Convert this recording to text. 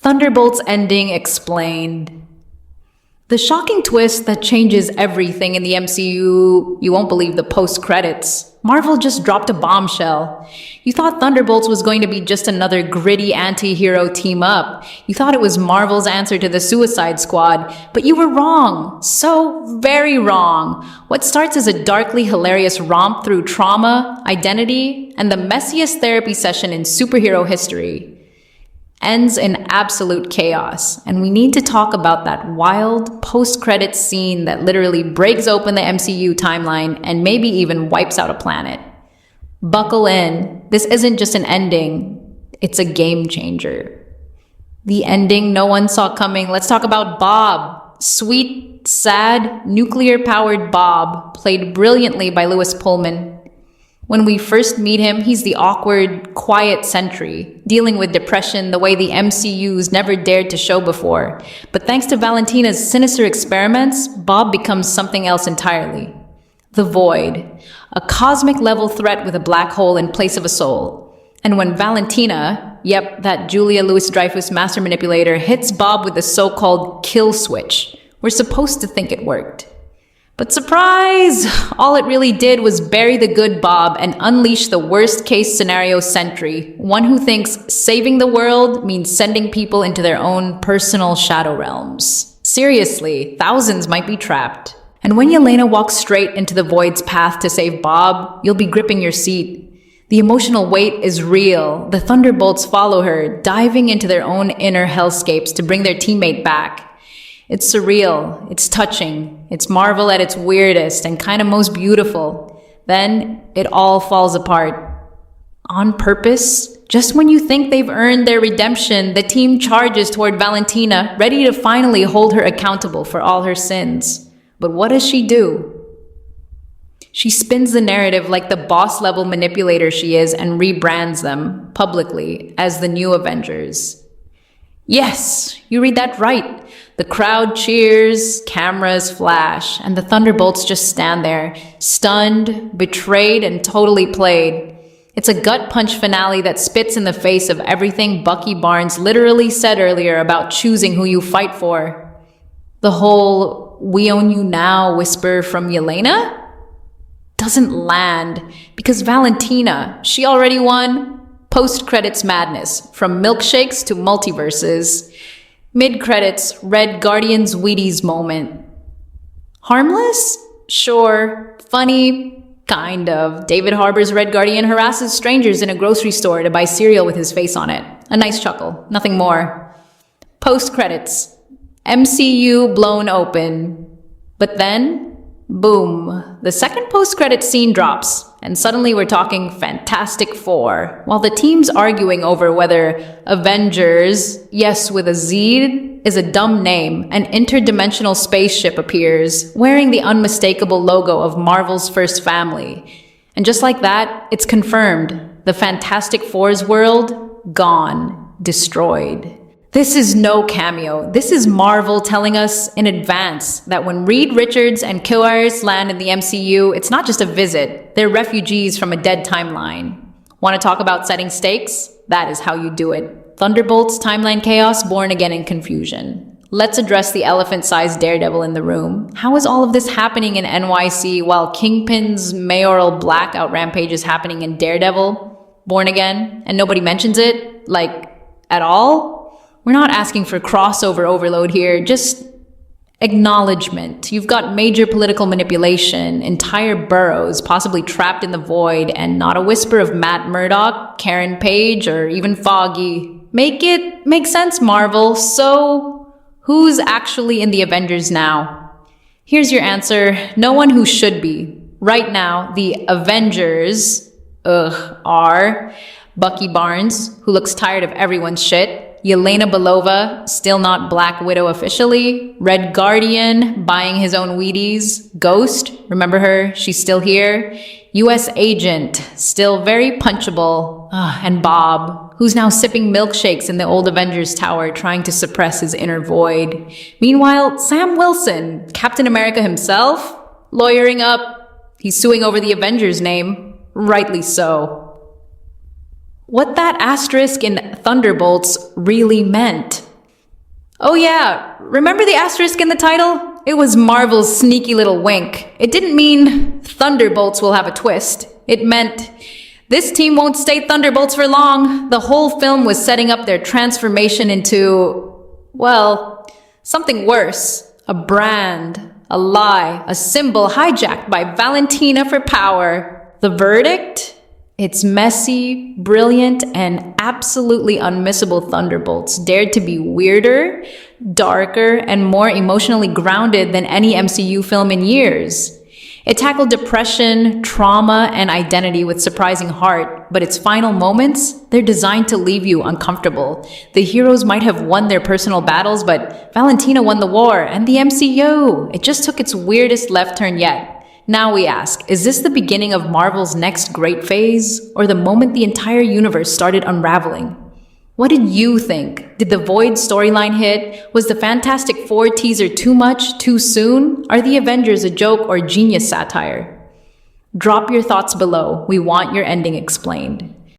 Thunderbolts ending explained. The shocking twist that changes everything in the MCU, you won't believe the post-credits. Marvel just dropped a bombshell. You thought Thunderbolts was going to be just another gritty anti-hero team-up. You thought it was Marvel's answer to the Suicide Squad, but you were wrong. So very wrong. What starts as a darkly hilarious romp through trauma, identity, and the messiest therapy session in superhero history ends in absolute chaos, and we need to talk about that wild post-credits scene that literally breaks open the MCU timeline and maybe even wipes out a planet. Buckle in. This isn't just an ending, it's a game changer. The ending no one saw coming. Let's talk about Bob. Sweet, sad, nuclear-powered Bob, played brilliantly by Lewis Pullman. When we first meet him, he's the awkward, quiet sentry, dealing with depression the way the MCU's never dared to show before. But thanks to Valentina's sinister experiments, Bob becomes something else entirely. The Void, a cosmic-level threat with a black hole in place of a soul. And when Valentina, yep, that Julia Louis-Dreyfus master manipulator, hits Bob with the so-called kill switch, we're supposed to think it worked. But surprise! All it really did was bury the good Bob and unleash the worst-case scenario sentry, one who thinks saving the world means sending people into their own personal shadow realms. Seriously, thousands might be trapped. And when Yelena walks straight into the Void's path to save Bob, you'll be gripping your seat. The emotional weight is real. The Thunderbolts follow her, diving into their own inner hellscapes to bring their teammate back. It's surreal, it's touching, it's Marvel at its weirdest and kind of most beautiful. Then it all falls apart. On purpose, just when you think they've earned their redemption, the team charges toward Valentina, ready to finally hold her accountable for all her sins. But what does she do? She spins the narrative like the boss-level manipulator she is and rebrands them, publicly, as the new Avengers. Yes, you read that right. The crowd cheers, cameras flash, and the Thunderbolts just stand there, stunned, betrayed, and totally played. It's a gut punch finale that spits in the face of everything Bucky Barnes literally said earlier about choosing who you fight for. The whole "we own you now" whisper from Yelena doesn't land because Valentina, she already won. Post-credits madness, from milkshakes to multiverses. Mid-credits, Red Guardian's Wheaties moment. Harmless? Sure. Funny? Kind of. David Harbour's Red Guardian harasses strangers in a grocery store to buy cereal with his face on it. A nice chuckle. Nothing more. Post-credits. MCU blown open. But then, boom. The second post-credit scene drops. And suddenly we're talking Fantastic Four. While the team's arguing over whether Avengers, yes with a Z, is a dumb name, an interdimensional spaceship appears, wearing the unmistakable logo of Marvel's first family. And just like that, it's confirmed. The Fantastic Four's world, gone, destroyed. This is no cameo. This is Marvel telling us in advance that when Reed Richards and Killers land in the MCU, it's not just a visit. They're refugees from a dead timeline. Want to talk about setting stakes? That is how you do it. Thunderbolts, timeline chaos, born again in confusion. Let's address the elephant-sized Daredevil in the room. How is all of this happening in NYC while Kingpin's mayoral blackout rampage is happening in Daredevil, born again, and nobody mentions it? Like, at all? We're not asking for crossover overload here, just acknowledgement. You've got major political manipulation, entire boroughs possibly trapped in the void, and not a whisper of Matt Murdock, Karen Page, or even Foggy. Make it make sense, Marvel. So, who's actually in the Avengers now? Here's your answer. No one who should be. Right now, the Avengers, are Bucky Barnes, who looks tired of everyone's shit, Yelena Belova, still not Black Widow officially, Red Guardian, buying his own Wheaties, Ghost, remember her, she's still here, US Agent, still very punchable, and Bob, who's now sipping milkshakes in the old Avengers Tower trying to suppress his inner void. Meanwhile, Sam Wilson, Captain America himself, lawyering up, he's suing over the Avengers name, rightly so. What that asterisk in Thunderbolts really meant. Oh yeah, remember the asterisk in the title? It was Marvel's sneaky little wink. It didn't mean Thunderbolts will have a twist. It meant this team won't stay Thunderbolts for long. The whole film was setting up their transformation into, well, something worse. A brand, a lie, a symbol hijacked by Valentina for power. The verdict? It's messy, brilliant, and absolutely unmissable Thunderbolts dared to be weirder, darker, and more emotionally grounded than any MCU film in years. It tackled depression, trauma, and identity with surprising heart, but its final moments, they're designed to leave you uncomfortable. The heroes might have won their personal battles, but Valentina won the war, and the MCU, it just took its weirdest left turn yet. Now we ask, is this the beginning of Marvel's next great phase, or the moment the entire universe started unraveling? What did you think? Did the Void storyline hit? Was the Fantastic Four teaser too much, too soon? Are the Avengers a joke or genius satire? Drop your thoughts below. We want your ending explained.